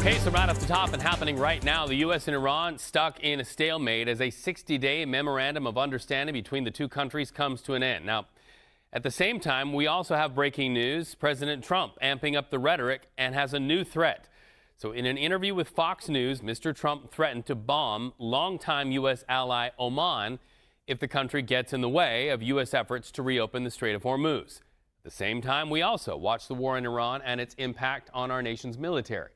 Okay, so right off the top and happening right now, the U.S. and Iran stuck in a stalemate as a 60-day memorandum of understanding between the two countries comes to an end. Now, at the same time, we also have breaking news. President Trump amping up the rhetoric and has a new threat. So in an interview with Fox News, Mr. Trump threatened to bomb longtime U.S. ally Oman if the country gets in the way of U.S. efforts to reopen the Strait of Hormuz. At the same time, we also watch the war in Iran and its impact on our nation's military.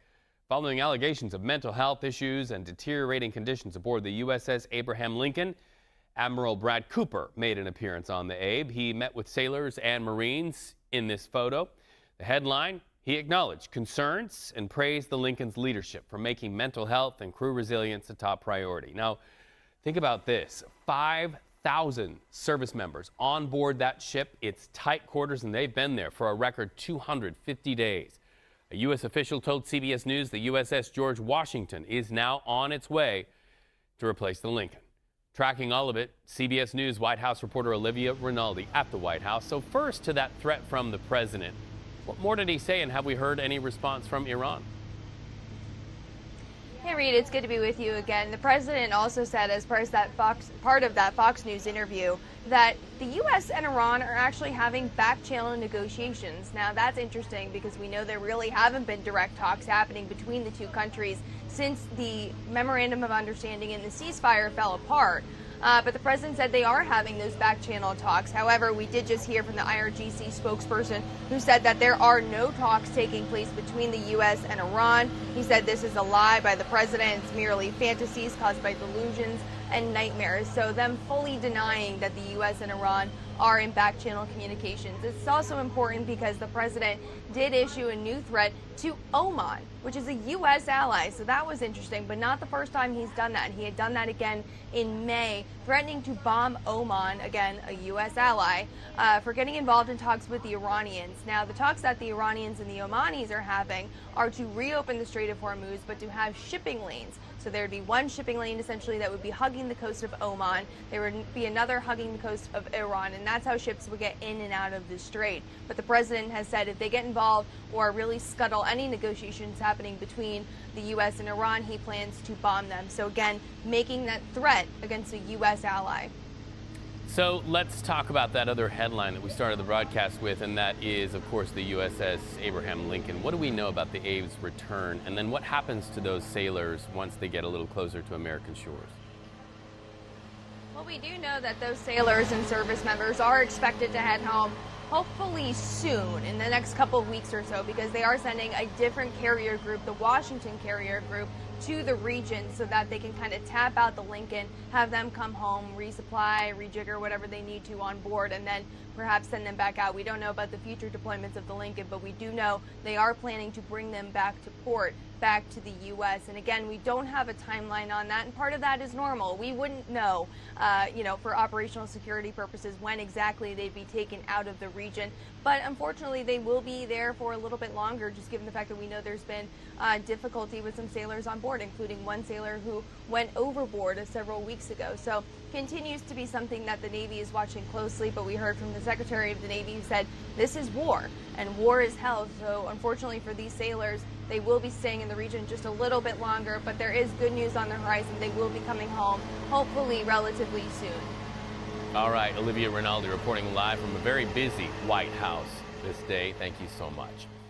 Following allegations of mental health issues and deteriorating conditions aboard the USS Abraham Lincoln, Admiral Brad Cooper made an appearance on the Abe. He met with sailors and Marines in this photo. The headline, he acknowledged concerns and praised the Lincoln's leadership for making mental health and crew resilience a top priority. Now, think about this. 5,000 service members on board that ship. It's tight quarters, and they've been there for a record 250 days. A U.S. official told CBS News the USS George Washington is now on its way to replace the Lincoln. Tracking all of it, CBS News White House reporter Olivia Rinaldi at the White House. So first, to that threat from the president. What more did he say, and have we heard any response from Iran? Hey, Reed, it's good to be with you again. The president also said, as part of that Fox News interview, that the U.S. and Iran are actually having back-channel negotiations. Now, that's interesting because we know there really haven't been direct talks happening between the two countries since the Memorandum of Understanding and the ceasefire fell apart. But the president said they are having those back-channel talks. However, we did just hear from the IRGC spokesperson who said that there are no talks taking place between the U.S. and Iran. He said this is a lie by the president. It's merely fantasies caused by delusions and nightmares. So them fully denying that the U.S. and Iran are in back-channel communications. It's also important because the president did issue a new threat to Oman, which is a U.S. ally. So that was interesting, but not the first time he's done that. He had done that again in May, threatening to bomb Oman, again, a U.S. ally, for getting involved in talks with the Iranians. Now, the talks that the Iranians and the Omanis are having are to reopen the Strait of Hormuz, but to have shipping lanes. So there would be one shipping lane, essentially, that would be hugging the coast of Oman. There would be another hugging the coast of Iran, and that's how ships would get in and out of the strait. But the president has said if they get involved or really scuttle any negotiations happening between the U.S. and Iran, he plans to bomb them. So again, making that threat against a U.S. ally. So let's talk about that other headline that we started the broadcast with, and that is, of course, the USS Abraham Lincoln. What do we know about the Abe's return, and then what happens to those sailors once they get a little closer to American shores? Well, we do know that those sailors and service members are expected to head home hopefully soon, in the next couple of weeks or so, because they are sending a different carrier group, the Washington carrier group, to the region so that they can kind of tap out the Lincoln, have them come home, resupply, rejigger, whatever they need to on board, and then perhaps send them back out. We don't know about the future deployments of the Lincoln, but we do know they are planning to bring them back to port, back to the U.S. And again, we don't have a timeline on that, and part of that is normal. We wouldn't know, for operational security purposes, when exactly they'd be taken out of the region. But unfortunately, they will be there for a little bit longer, just given the fact that we know there's been difficulty with some sailors on board, including one sailor who went overboard several weeks ago. So continues to be something that the Navy is watching closely, but we heard from the Secretary of the Navy who said this is war, and war is hell. So unfortunately for these sailors, they will be staying in the region just a little bit longer, but there is good news on the horizon. They will be coming home, hopefully relatively soon. All right, Olivia Rinaldi reporting live from a very busy White House this day. Thank you so much.